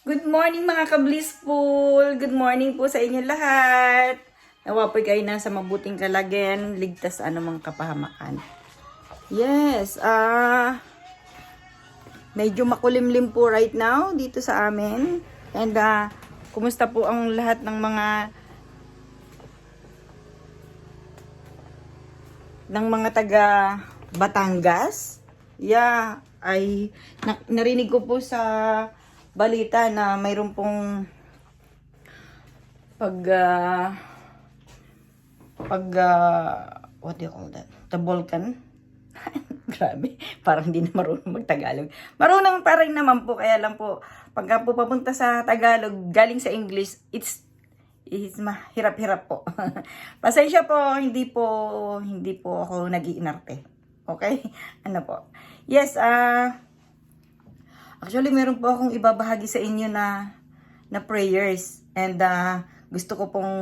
Good morning mga ka-blissful! Good morning po sa inyo lahat! Nawa po kayo nasa mabuting kalagayan, ligtas sa anumang kapahamakan. Yes, medyo makulimlim po right now dito sa amin. And kumusta po ang lahat ng mga taga Batangas? Yeah, ay narinig ko po sa balita na mayroon pong what do you call that? The volcan? Grabe, parang hindi na marunong magtagalog. Marunong pa rin naman po, kaya lang po, pagka po papunta sa Tagalog, galing sa English, it's mahirap-hirap po. Pasensya po, hindi po ako nag-iinarte. Okay? Ano po? Yes, actually, meron po akong ibabahagi sa inyo na prayers. And gusto ko pong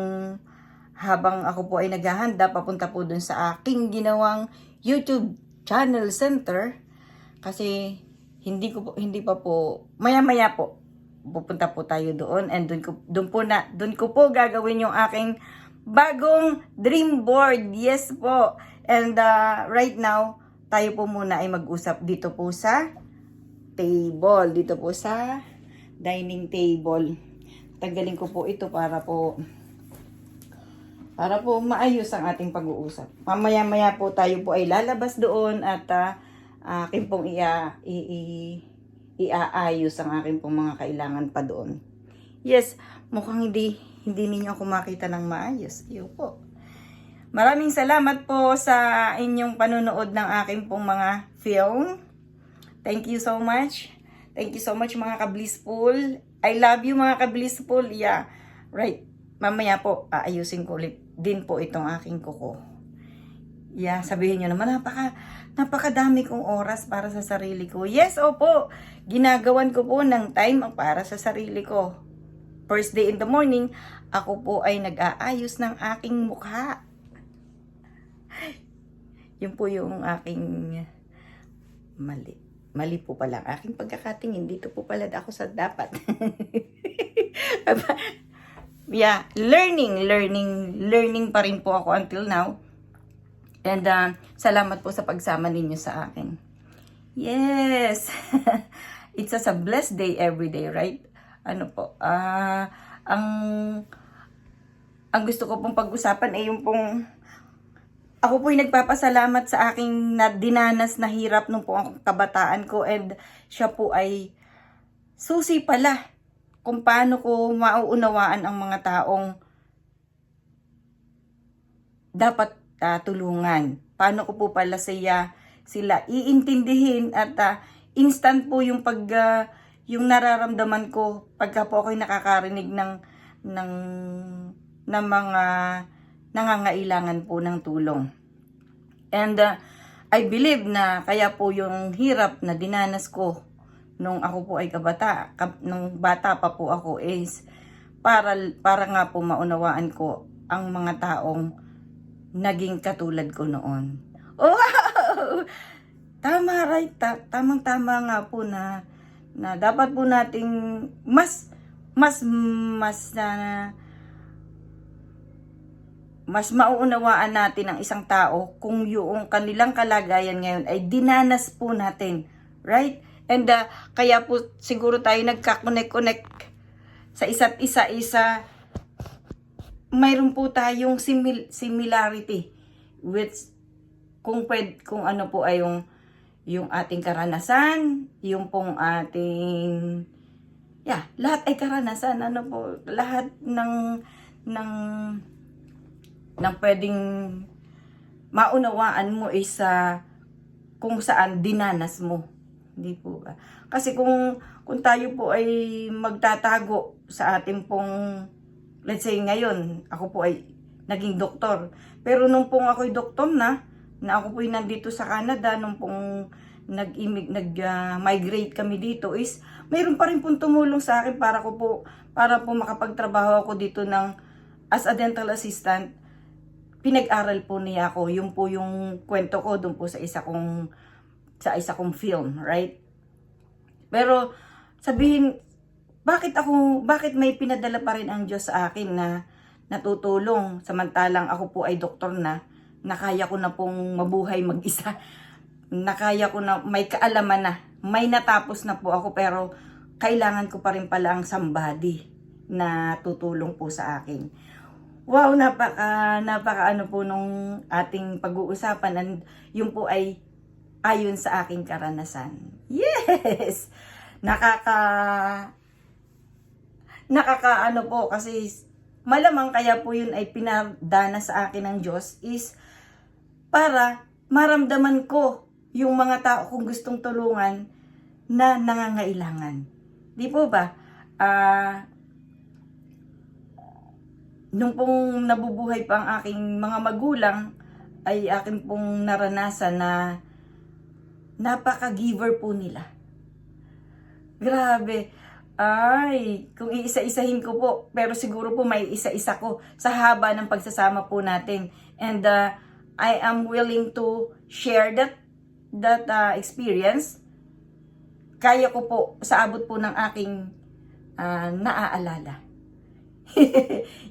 habang ako po ay naghahanda, papunta po dun sa aking ginawang YouTube channel center. Kasi hindi pa po, maya-maya po, pupunta po tayo doon. And dun ko po gagawin yung aking bagong dream board. Yes po. And right now, tayo po muna ay mag-usap dito po sa table. Dito po sa dining table. Tanggalin ko po ito para po maayos ang ating pag-uusap. Mamaya-maya po tayo po ay lalabas doon at akin pong iaayos ang aking pong mga kailangan pa doon. Yes, mukhang hindi ninyo ako makita ng maayos. Iyo po. Maraming salamat po sa inyong panunood ng aking pong mga film. Thank you so much. Thank you so much mga ka-blissful. I love you mga ka-blissful. Yeah, right. Mamaya po, aayusin ko ulit din po itong aking kuko. Yeah, sabihin nyo naman, napakadami kong oras para sa sarili ko. Yes, opo. Ginagawan ko po ng time para sa sarili ko. First day in the morning, ako po ay nag-aayos ng aking mukha. Yun po yung aking mali. Mali po pala ang aking pagkakatingin. Dito po pala ako sa dapat. Yeah, learning pa rin po ako until now. And salamat po sa pagsama ninyo sa akin. Yes. It's just a blessed day every day, right? Ano po? Ang gusto ko pong pag-usapan ay yung pong ako po'y nagpapasalamat sa aking dinanas na hirap nung po ang kabataan ko, and siya po ay susi pala kung paano ko mauunawaan ang mga taong dapat tulungan. Paano ko po pala sila iintindihin at instant po yung yung nararamdaman ko pagka po ako'y nakakarinig ng mga nangangailangan po ng tulong. And I believe na kaya po yung hirap na dinanas ko nung ako po ay nung bata pa po ako is para nga po maunawaan ko ang mga taong naging katulad ko noon. Oh, wow! Tama, right? Tamang-tama nga po na dapat po nating mas mauunawaan natin ang isang tao kung yung kanilang kalagayan ngayon ay dinanas po natin. Right? And kaya po siguro tayo nagka-connect sa isa't isa. Mayroon po tayong similarity with kung ano po ay yung ating karanasan, yung pong ating lahat ay karanasan, ano po, lahat ng pwedeng maunawaan mo is kung saan dinanas mo. Hindi po ba? Kasi kung tayo po ay magtatago sa ating pong, let's say ngayon, ako po ay naging doktor. Pero nung pong ako'y doktor na ako po ay nandito sa Canada, nung pong nag-migrate kami dito is, mayroon pa rin pong tumulong sa akin para po makapagtrabaho ako dito as a dental assistant. Pinag-aral po niya ako. Yung po yung kwento ko doon po sa isa kong film, right? Pero sabihin bakit may pinadala pa rin ang Diyos sa akin na natutulong samantalang ako po ay doktor na kaya ko na pong mabuhay mag-isa. Nakaya ko na, may kaalaman na, may natapos na po ako, pero kailangan ko pa rin pala ang somebody na tutulong po sa akin. Wow, napaka ano po nung ating pag-uusapan, and yung po ay ayon sa aking karanasan. Yes! Nakakaano po, kasi malamang kaya po yun ay pinadana sa akin ng Diyos is para maramdaman ko yung mga tao kong gustong tulungan na nangangailangan. Di po ba? Nung pong nabubuhay pa ang aking mga magulang, ay akin pong naranasan na napaka-giver po nila. Grabe. Ay, kung iisa-isahin ko po, pero siguro po may isa-isa ko sa haba ng pagsasama po natin. And I am willing to share that experience. Kaya ko po, sa abot po ng aking naaalala.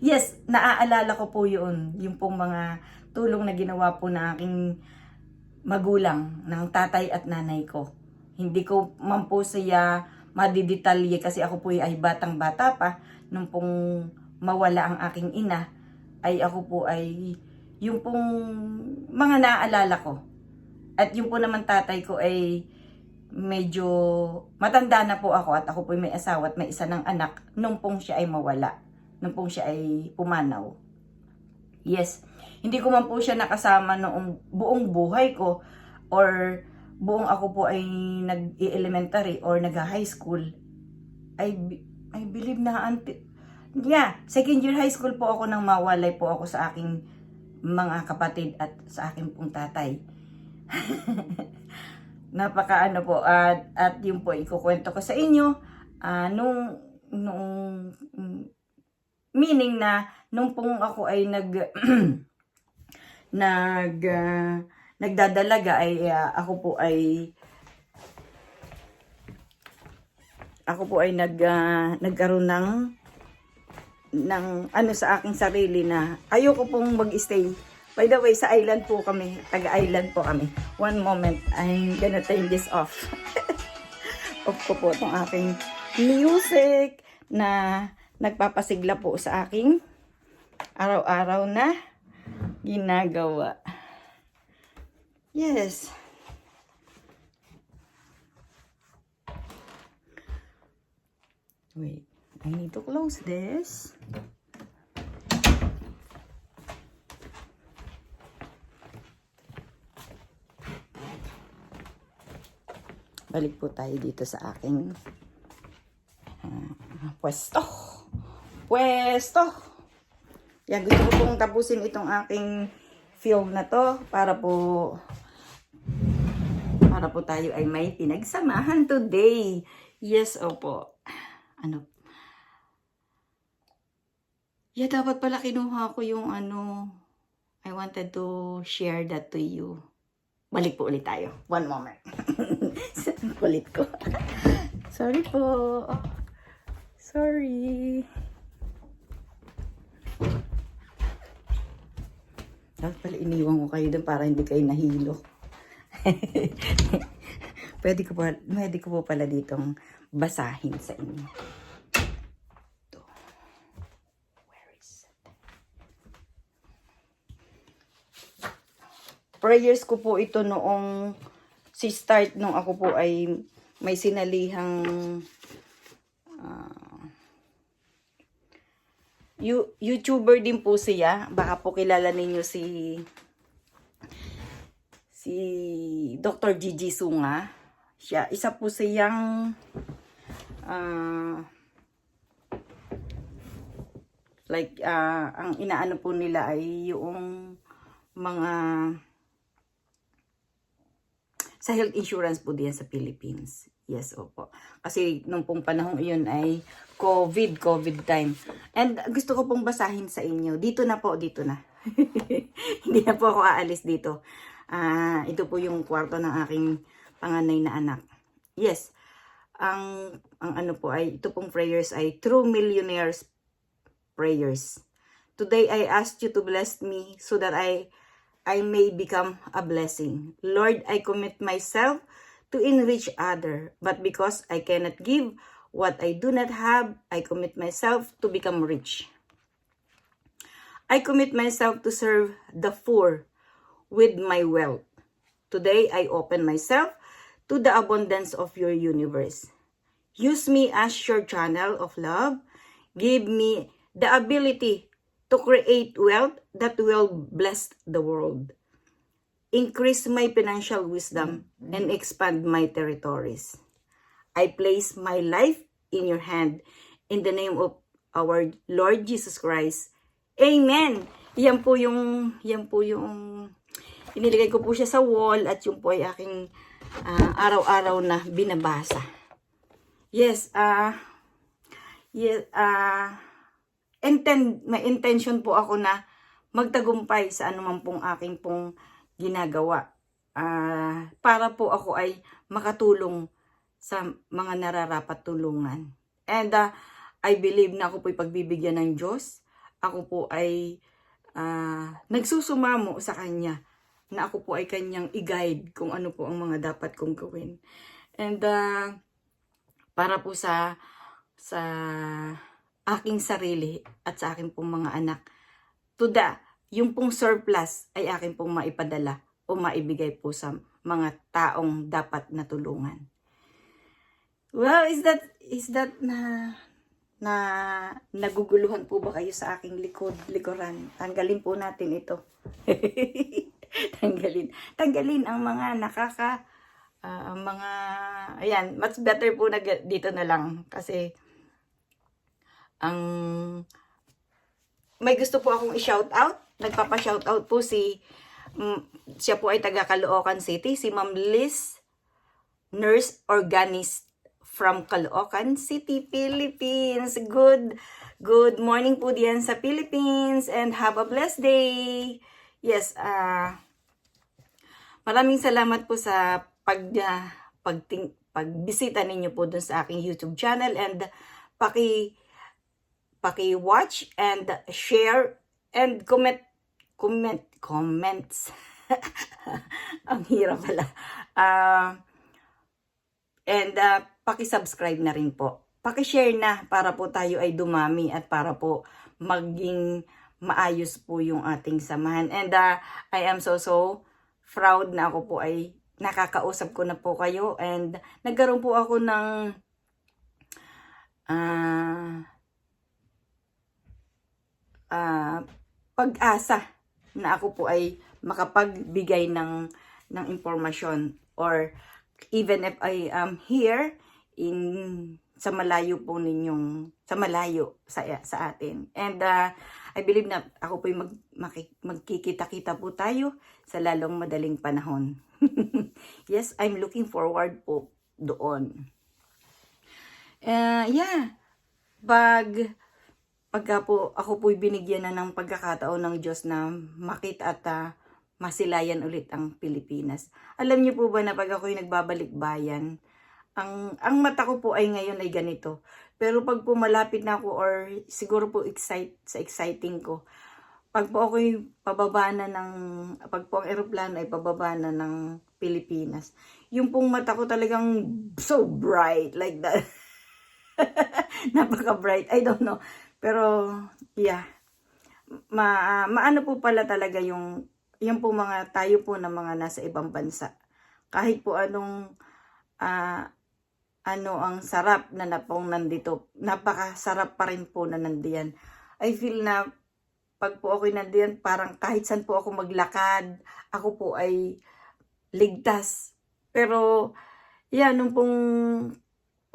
Yes, naaalala ko po yun. Yung pong mga tulong na ginawa po ng aking magulang, ng tatay at nanay ko. Hindi ko man po siya madidetalye kasi ako po ay batang-bata pa. Nung pong mawala ang aking ina, ay ako po ay yung pong mga naaalala ko. At yung po naman tatay ko ay medyo matanda na po ako, at ako po may asawa at may isa ng anak nung pong siya ay mawala. Nung pong siya ay pumanaw. Yes, hindi ko man po siya nakasama noong buong buhay ko, or buong ako po ay nag-elementary or nag-high school. I believe na second year high school po ako nang mawalay po ako sa aking mga kapatid at sa aking pong tatay. Napakaano po, at yung po ikukwento ko sa inyo nung meaning na nung pong ako ay nagdadalaga ay ako po ay nagkaroon ng ano sa aking sarili na ayoko pong mag-stay. By the way, sa island po kami, taga-island po kami. One moment, I'm gonna turn this off. Off ko po itong aking music na nagpapasigla po sa aking araw-araw na ginagawa. Yes. Wait, I need to close this. Balik po tayo dito sa aking pwesto. Yan, gusto ko pong tapusin itong aking film na to para po tayo ay may pinagsamahan today. Yes, opo. Ano? Yeah, dapat pala kinuha ko yung I wanted to share that to you. Balik po ulit tayo. One moment. Kulit ko. Sorry po. Sorry. Dapat pala iniwan ko kayo doon para hindi kayo nahilo. Pwede ko po pala ditong basahin sa inyo. Ito. Where is it? Prayers ko po ito noong start nung ako po ay may sinalihang YouTuber din po siya. Baka po kilala ninyo si Dr. Gigi Sunga. Siya, isa po siyang ang inaano po nila ay yung mga sa health insurance po diyan sa Philippines. Yes, opo. Kasi nung pong panahon iyon ay COVID time. And gusto ko pong basahin sa inyo. Dito na. Hindi na po ako aalis dito. Ito po yung kwarto ng aking panganay na anak. Yes. Ang ang ano po ay, ito pong prayers ay True Millionaires Prayers. Today I ask you to bless me so that I may become a blessing. Lord, I commit myself to enrich other, but because I cannot give what I do not have, I commit myself to become rich. I commit myself to serve the poor with my wealth. Today, I open myself to the abundance of your universe. Use me as your channel of love. Give me the ability to create wealth that will bless the world. Increase my financial wisdom and expand my territories. I place my life in your hand in the name of our Lord Jesus Christ. Amen. Yan po yung inilagay ko po siya sa wall at yung po ay aking araw-araw na binabasa. Yes, may intention po ako na magtagumpay sa anuman pong aking pong ginagawa. Para po ako ay makatulong sa mga nararapat tulungan. And I believe na ako po ay pagbibigyan ng Diyos. Ako po ay nagsusumamo sa Kanya na ako po ay Kanyang i-guide kung ano po ang mga dapat kong gawin. And para po sa aking sarili at sa aking pong mga anak, yung pong surplus ay aking pong maipadala o maibigay po sa mga taong dapat natulungan. Well, is that na naguguluhan po ba kayo sa aking likuran? Tanggalin po natin ito. Tanggalin ang mga ayan, much better po na dito na lang kasi may gusto po akong i-shout out. Nagpapa-shout out po siya po ay taga Caloocan City, si Ma'am Liz, nurse organist from Caloocan City, Philippines. Good morning po diyan sa Philippines and have a blessed day. Yes, maraming salamat po sa pagbisita ninyo po dun sa aking YouTube channel and paki-watch and share and comments. Ang hirap pala. And paki-subscribe na rin po. Paki-share na para po tayo ay dumami at para po maging maayos po yung ating samahan. And I am so proud na ako po ay nakakausap ko na po kayo and nagkaroon po ako ng pag-asa na ako po ay makapagbigay ng impormasyon or even if I am here sa malayo po sa atin. And I believe na ako po magkikita-kita po tayo sa lalong madaling panahon. Yes, I'm looking forward po doon. Pagka po ako po'y binigyan na ng pagkakataon ng Diyos na makita at masilayan ulit ang Pilipinas. Alam niyo po ba na pag ako'y nagbabalik bayan, ang mata ko po ay ngayon ay ganito. Pero pag po malapit na ako or siguro po exciting ko, pag po ako'y pag po ang eroplano ay pababa na ng Pilipinas, yung pong mata ko talagang so bright like that. Napaka-bright. I don't know. Pero, yeah. Maano po pala talaga yung po mga tayo po na mga nasa ibang bansa. Kahit po ang sarap na napong nandito, napakasarap pa rin po na nandiyan. I feel na pag po ako'y nandiyan, parang kahit saan po ako maglakad, ako po ay ligtas. Pero, yeah, nung pong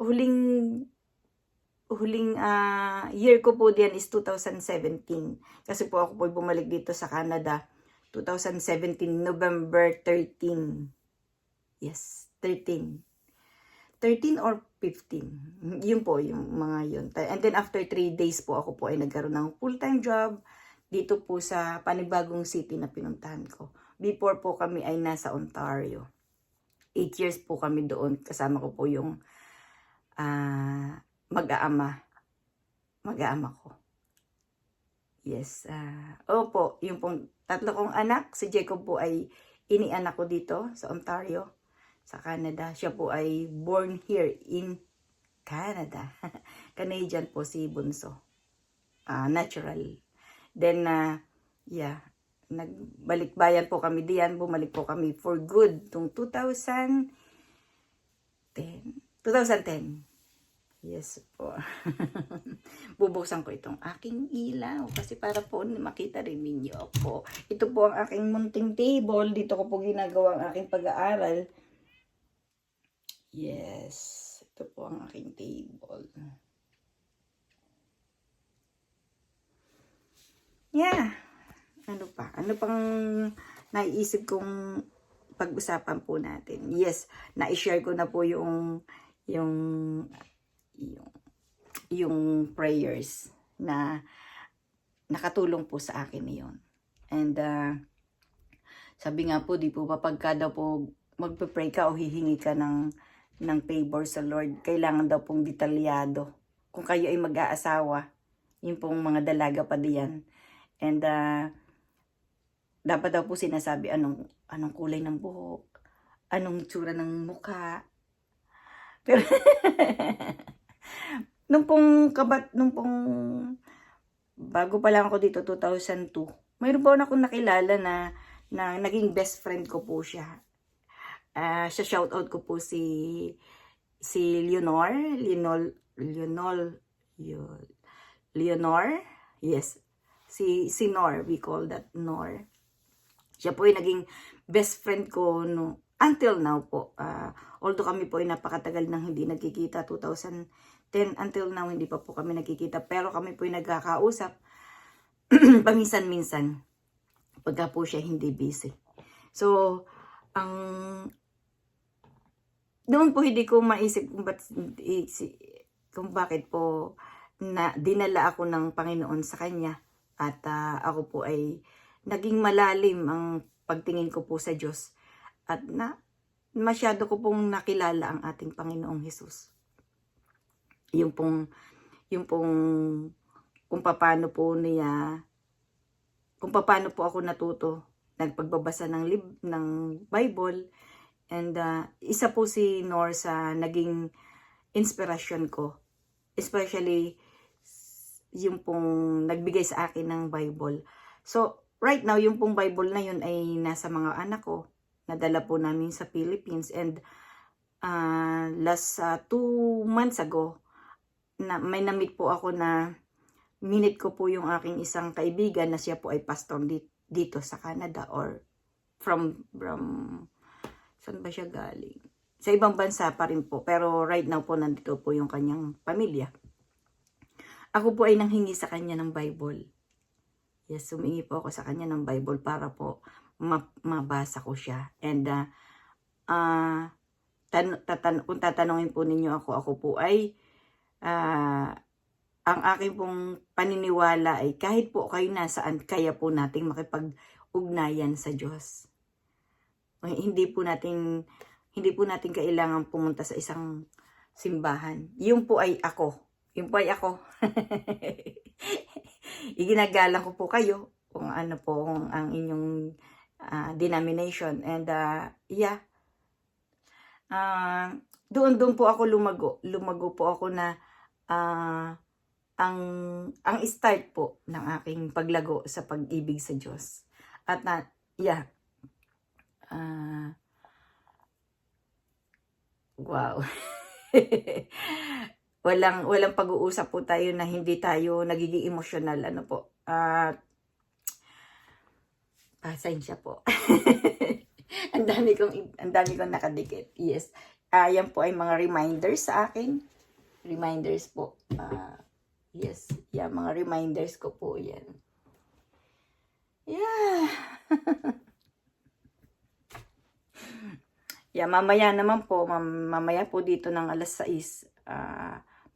huling year ko po diyan is 2017. Kasi po ako po bumalik dito sa Canada 2017, November 13. Yes, 13 or 15. Yun po, yung mga yun. And then after 3 days po, ako po ay nagkaroon ng full-time job dito po sa panibagong city na pinuntahan ko. Before po kami ay nasa Ontario. 8 years po kami doon. Kasama ko po yung mag-aama ko. Yes. Opo, yung pong tatlo kong anak, si Jacob po ay inianak ko dito sa Ontario, sa Canada. Siya po ay born here in Canada. Canadian po si Bunso. Natural. Then, yeah, nagbalik-bayan po kami diyan. Bumalik po kami for good tung 2010. Yes po. Bubuksan ko itong aking ilaw kasi para po makita rin ninyo po. Ito po ang aking munting table. Dito ko po ginagawa ang aking pag-aaral. Yes. Ito po ang aking table. Yeah. Ano pa? Ano pang naiisip kong pag-usapan po natin? Yes. Na-share ko na po yung prayers na nakatulong po sa akin niyon. And sabi nga po, di po ba pagka daw po magpe-pray ka o hihingi ka ng favor sa Lord, kailangan daw pong detalyado. Kung kayo ay mag-aasawa, yun pong mga dalaga pa diyan. And dapat daw po sinasabi anong kulay ng buhok, anong tsura ng mukha. Pero nung pong bago pa lang ako dito 2002, mayroon po akong nakilala na naging best friend ko po siya. Siya shoutout ko po si Leonor, yes, si Nor, we call that Nor. Siya po ay naging best friend ko until now po. Although kami po ay napakatagal nang hindi nagkikita, 2010 until now hindi pa po kami nagkikita, pero kami po ay nagkakausap paminsan-minsan pagka po siya hindi busy. So, doon po hindi ko maisip kung bakit po dinala ako ng Panginoon sa kanya at ako po ay naging malalim ang pagtingin ko po sa Diyos at masyado ko pong nakilala ang ating Panginoong Hesus. Yung pong kung paano po ako natuto nagpagbabasa ng Bible, and isa po si Nor sa naging inspirasyon ko, especially yung pong nagbigay sa akin ng Bible. So right now yung pong Bible na yun ay nasa mga anak ko, nadala po namin sa Philippines, and last 2 months ago may na-meet po ako na minute ko po yung aking isang kaibigan na siya po ay pastor dito sa Canada, or from saan ba siya galing? Sa ibang bansa pa rin po, pero right now po nandito po yung kanyang pamilya. Ako po ay nanghingi sa kanya ng Bible. Yes, humingi po ako sa kanya ng Bible para po mabasa ko siya. And kung tatanungin po ninyo ako po ay ang aking pong paniniwala ay kahit po kayo nasaan, kaya po nating makipag-ugnayan sa Diyos. Hindi po natin kailangan pumunta sa isang simbahan. Yun po ay ako. Iginagalang ko po kayo kung ano po ang inyong denomination. And doon po ako lumago po ako na ang start po ng aking paglago sa pag-ibig sa Diyos. At wow. walang pag-uusap po tayo na hindi tayo nagiging emotional. Ano po? Pasensya po. ang dami kong nakadikit. Yes. Yan po ay mga reminders sa akin. Reminders po. Yes. Yan, mga reminders ko po yan. Yeah. Yeah, mamaya naman po, mamaya po dito ng 6:00,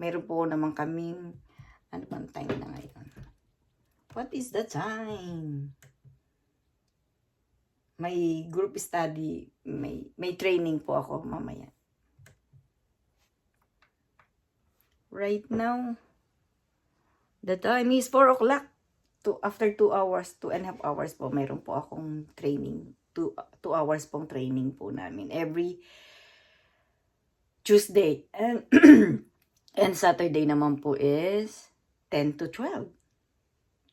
meron po naman kaming, ano bang time na ngayon? What is the time? May group study, may training po ako mamaya. Right now, the time is 4 o'clock. After 2 hours, 2.5 hours po, mayroon po akong training. 2 hours pong training po namin. Every Tuesday. And, and Saturday naman po is 10 to 12.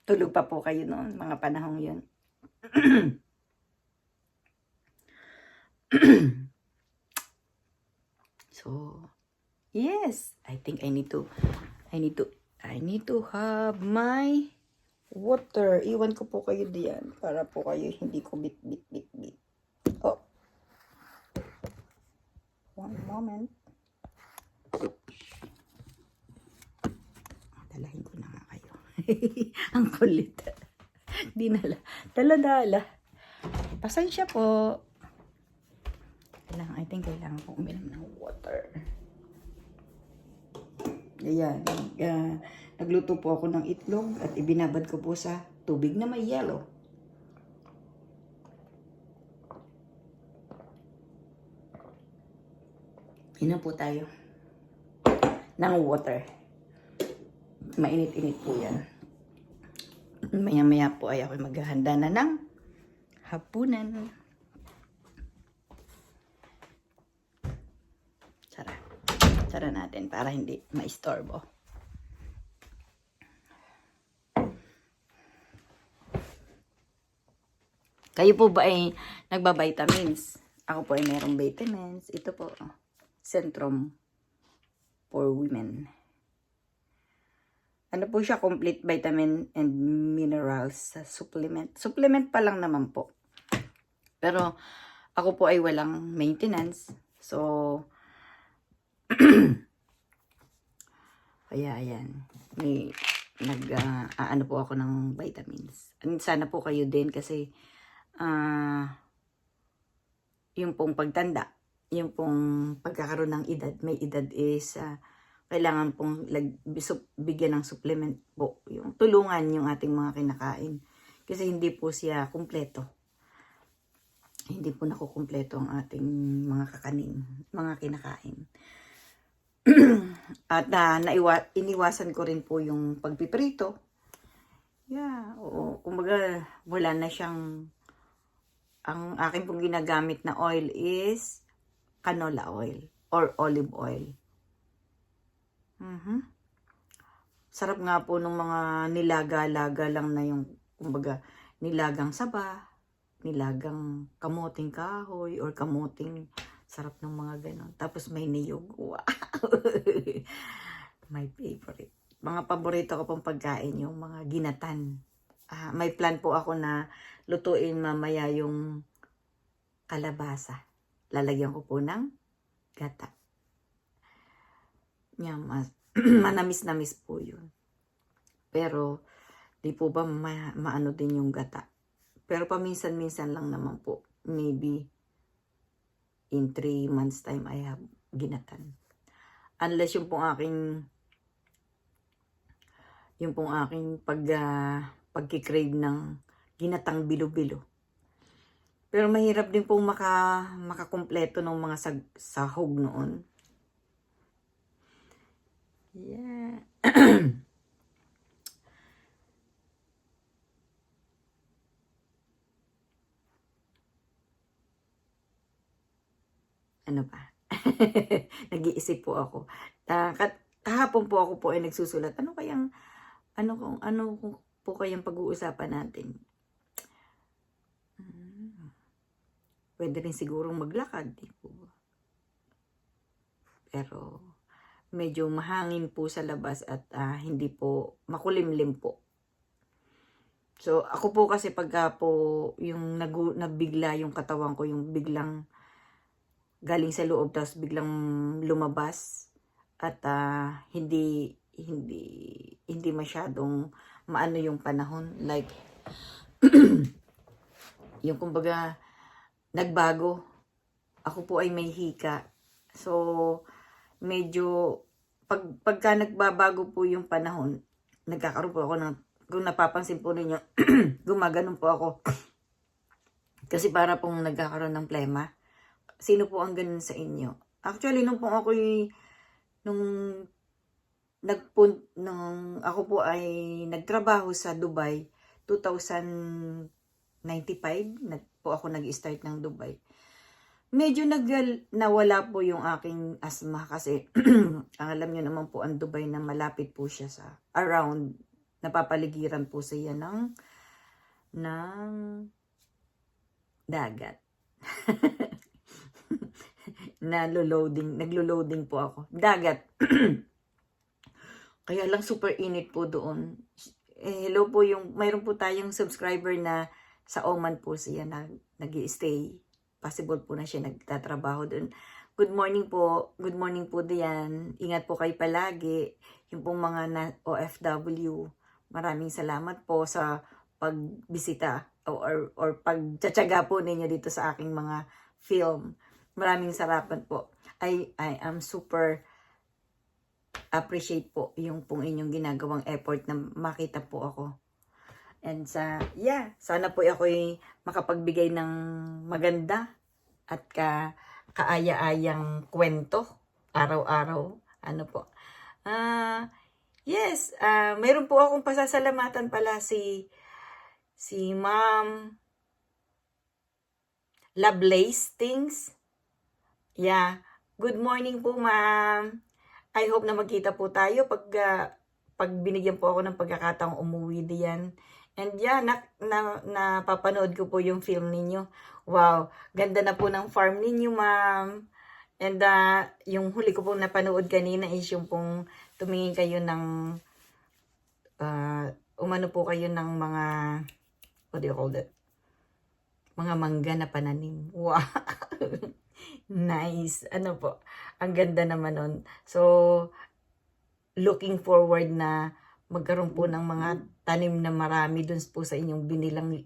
Tulog pa po kayo noon, mga panahong yun. So, yes, I think I need to have my water. Iwan ko po kayo diyan para po kayo hindi ko bit. Oh. One moment. Dalahin ko na nga kayo. Ang kulit. Dinala. Dala. Pasensya po. I think kailangan ko uminom ng water. Ayan. Nagluto po ako ng itlog at ibinabad ko po sa tubig na may yellow. Inom po tayo ng water. Mainit-init po yan. Maya-maya po ay ako maghahanda na ng hapunan. Sara natin para hindi maistorbo. Kayo po ba ay nagba-vitamins? Ako po ay merong vitamins. Ito po, Centrum for Women. Ano po siya? Complete vitamin and minerals supplement. Supplement pa lang naman po. Pero ako po ay walang maintenance. So, kaya ayan. Ano po ako ng vitamins. Sana po kayo din kasi yung pong pagtanda, yung pong pagkakaroon ng edad, may edad is kailangan pong bigyan ng supplement po. Yung tulungan yung ating mga kinakain. Kasi hindi po siya kumpleto. Hindi po nakukumpleto ang ating mga mga kinakain. At iniwasan ko rin po yung pagpiprito. Yeah, oo. Kumbaga, wala na siyang, ang akin pong ginagamit na oil is canola oil or olive oil. Sarap nga po nung mga nilaga-laga lang na yung, kumbaga, nilagang saba, nilagang kamuting kahoy or kamuting, sarap ng mga ganon. Tapos may niyog. Wow! My favorite. Mga paborito ko pong pagkain, yung mga ginatan. May plan po ako na lutuin mamaya yung kalabasa. Lalagyan ko po ng gata. Yan, manamis-namis po yun. Pero, di po ba maano din yung gata? Pero paminsan-minsan lang naman po. Maybe in 3 months time I have ginatan. Unless yung pong aking pagkikrave ng ginatang bilo-bilo. Pero mahirap din pong makakumpleto ng mga sahog noon. Yeah. Ano ba? Nag-iisip po ako. Kahapon po ako po ay nagsusulat. Ano po kayang pag-uusapan natin? Pwede rin sigurong maglakad, di po. Pero medyo mahangin po sa labas at hindi po makulimlim po. So ako po kasi pagka po yung nabigla yung katawan ko, yung biglang galing sa loob tapos biglang lumabas at hindi masyadong maano yung panahon, like yung kumbaga nagbago, ako po ay may hika. So medyo pagka nagbabago po yung panahon, nagkakaroon po ako ng, kung napapansin po ninyo, gumaganon po ako kasi para pong nagkakaroon ng plema. Sino po ang ganun sa inyo? Actually, nung nung ako po ay nagtrabaho sa Dubai, 2095, po ako nag-start ng Dubai. Medyo nawala po yung aking asthma kasi alam niyo naman po ang Dubai na malapit po siya sa around, napapaligiran po siya ng dagat. Naglo-loading po ako. Dagat. Kaya lang super init po doon. Hello po mayroon po tayong subscriber na sa Oman po siya nag-i-stay. Possible po na siya nagtatrabaho doon. Good morning po. Good morning po diyan. Ingat po kayo palagi. Yung pong mga OFW. Maraming salamat po sa pagbisita or pagtsatsaga po ninyo dito sa aking mga film. Maraming salamat po. I am super appreciate po yung pong inyong ginagawang effort na makita po ako. And sana po ako'y makapagbigay ng maganda at kaaya-ayang kwento araw-araw. Ano po? Yes, mayroon po akong pasasalamatan pala si Ma'am Lovelace Things. Yeah, good morning po, ma'am. I hope na magkita po tayo pag binigyan po ako ng pagkakataong umuwi diyan. And napapanood ko po yung film ninyo. Wow, ganda na po ng farm ninyo, ma'am. And yung huli ko pong napanood kanina is yung pong tumingin kayo ng umano po kayo ng mga, what do you call that? Mga mangga na pananim. Wow. Nice. Ano po? Ang ganda naman nun. So, looking forward na magkaroon po ng mga tanim na marami dun po sa inyong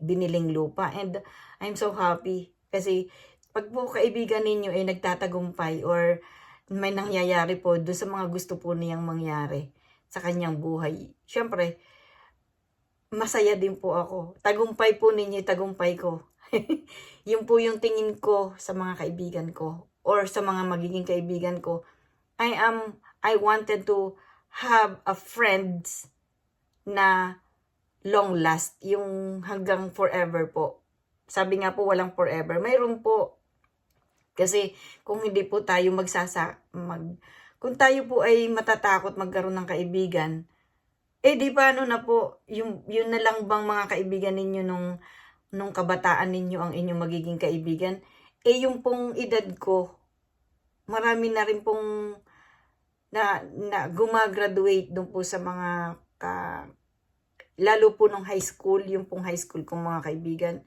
biniling lupa. And I'm so happy. Kasi pag po kaibigan ninyo ay nagtatagumpay or may nangyayari po dun sa mga gusto po niyang mangyari sa kanyang buhay. Siyempre, masaya din po ako. Tagumpay po ninyo, tagumpay ko. Yun po yung tingin ko sa mga kaibigan ko or sa mga magiging kaibigan ko. I wanted to have a friends na long last, yung hanggang forever po. Sabi nga po walang forever. Mayroon po. Kasi kung hindi po tayo kung tayo po ay matatakot magkaroon ng kaibigan, di paano na po, yun na lang bang mga kaibigan ninyo nung kabataan ninyo ang inyong magiging kaibigan? Yung pong edad ko, marami na rin pong na gumagraduate doon po sa mga lalo po nung high school, yung pong high school kong mga kaibigan.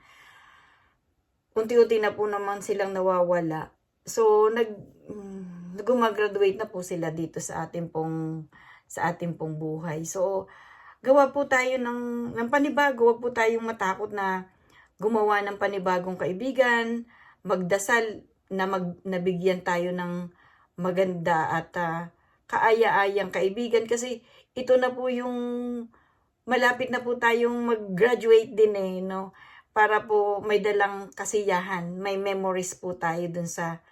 Unti-unti na po naman silang nawawala. So, gumagraduate na po sila dito sa ating pong buhay. So, gawa po tayo ng panibago. Huwag po tayong matakot na gumawa ng panibagong kaibigan, magdasal na nabigyan tayo ng maganda at kaaya-ayang kaibigan kasi ito na po yung malapit na po tayong mag-graduate din no? Para po may dalang kasiyahan, may memories po tayo dun sa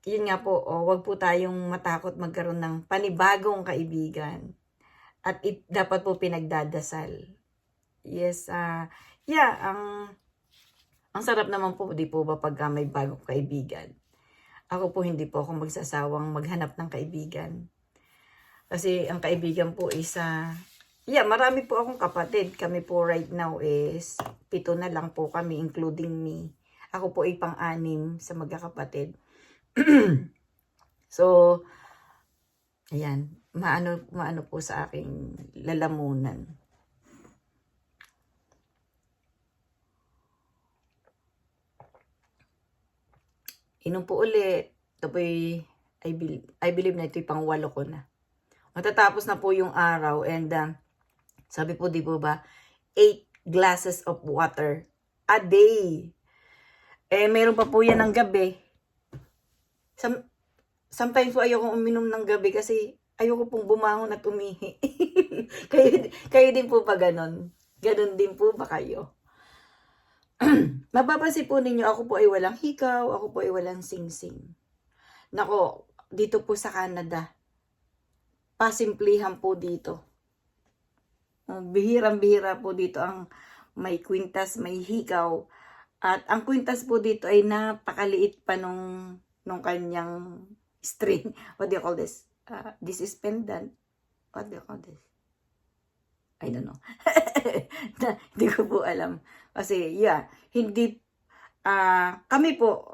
yun nga po, wag po tayong matakot magkaroon ng panibagong kaibigan at dapat po pinagdadasal. Yes, ang sarap naman po, di po ba pagka may bagong kaibigan? Ako po hindi po ako magsasawang maghanap ng kaibigan. Kasi ang kaibigan po is, marami po akong kapatid. Kami po right now is 7 na lang po kami, including me. Ako po ay pang-6 sa magkakapatid. So, ayan, maano po sa aking lalamunan. Inom po ulit. Ito po I believe na ito'y pang-8 ko na. Matatapos na po yung araw and sabi po di po ba, 8 glasses of water a day. Meron pa po yan ng gabi. Sometimes po ayoko uminom ng gabi kasi ayoko pong bumangon at umihi. kayo din po ba ganon? Ganon din po ba kayo? Mapapansin po ninyo, ako po ay walang hikaw, ako po ay walang sing-sing. Nako, dito po sa Canada, pasimplihan po dito. Bihirang-bihira po dito ang may kwintas, may hikaw. At ang kwintas po dito ay napakaliit pa nung kanyang string. What do you call this? This is pendant. What do you call this? I don't know. Hindi ko po alam. Kasi, yeah, hindi, kami po,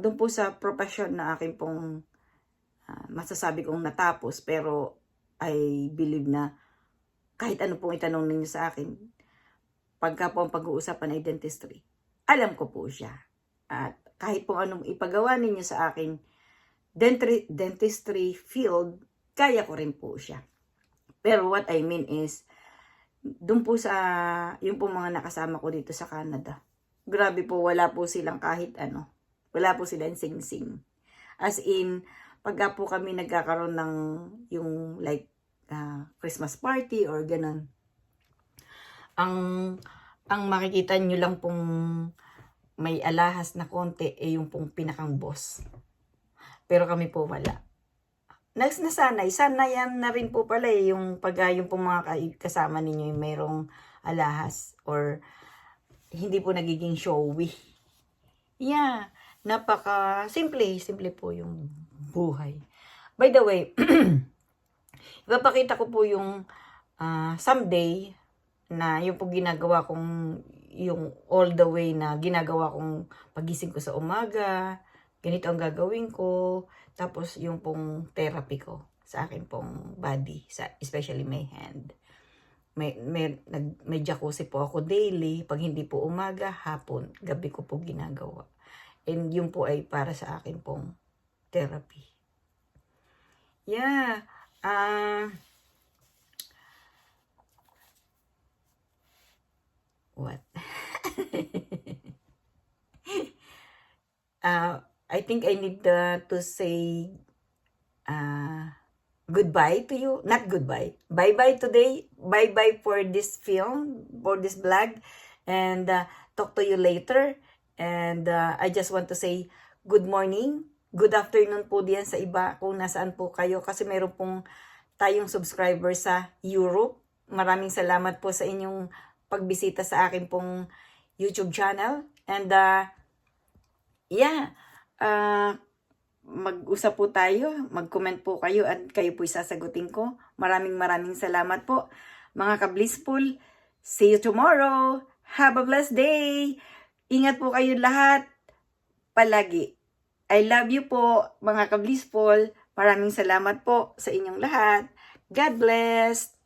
doon po sa profession na akin pong masasabi kong natapos, pero I believe na kahit ano pong itanong ninyo sa akin, pagka po ang pag-uusapan ay dentistry, alam ko po siya. At kahit po anong ipagawa ninyo sa akin, dentistry field, kaya ko rin po siya. Pero what I mean is, doon po sa, yung po mga nakasama ko dito sa Canada, grabe po, wala po silang kahit ano. Wala po silang sing-sing. As in, pagka po kami nagkakaroon ng yung like Christmas party or ganun, ang makikita nyo lang pong may alahas na konti yung pong pinakang boss. Pero kami po wala. Sanayan na rin po pala yung yung pong mga kasama ninyo yung mayroong alahas or hindi po nagiging showy. Yeah, simple po yung buhay. By the way, ipapakita ko po yung someday na yung po ginagawa kong yung all the way na ginagawa kong pagising ko sa umaga, ganito ang gagawin ko, tapos yung pong therapy ko sa akin pong body, especially my hand. May jacuzzi po ako daily, pag hindi po umaga, hapon, gabi ko po ginagawa. And yun po ay para sa akin pong therapy. Yeah, what? I think I need to say goodbye to you. Not goodbye. Bye-bye today. Bye-bye for this film, for this vlog. And talk to you later. And I just want to say good morning, good afternoon po diyan sa iba kung nasaan po kayo. Kasi meron pong tayong subscriber sa Europe. Maraming salamat po sa inyong pagbisita sa akin pong YouTube channel. And yeah, mag-usap po tayo, mag-comment po kayo at kayo po sasagutin ko. Maraming salamat po mga ka-blissful. See you tomorrow. Have a blessed day. Ingat po kayo lahat palagi. I love you po mga ka-blissful. Maraming salamat po sa inyong lahat. God bless.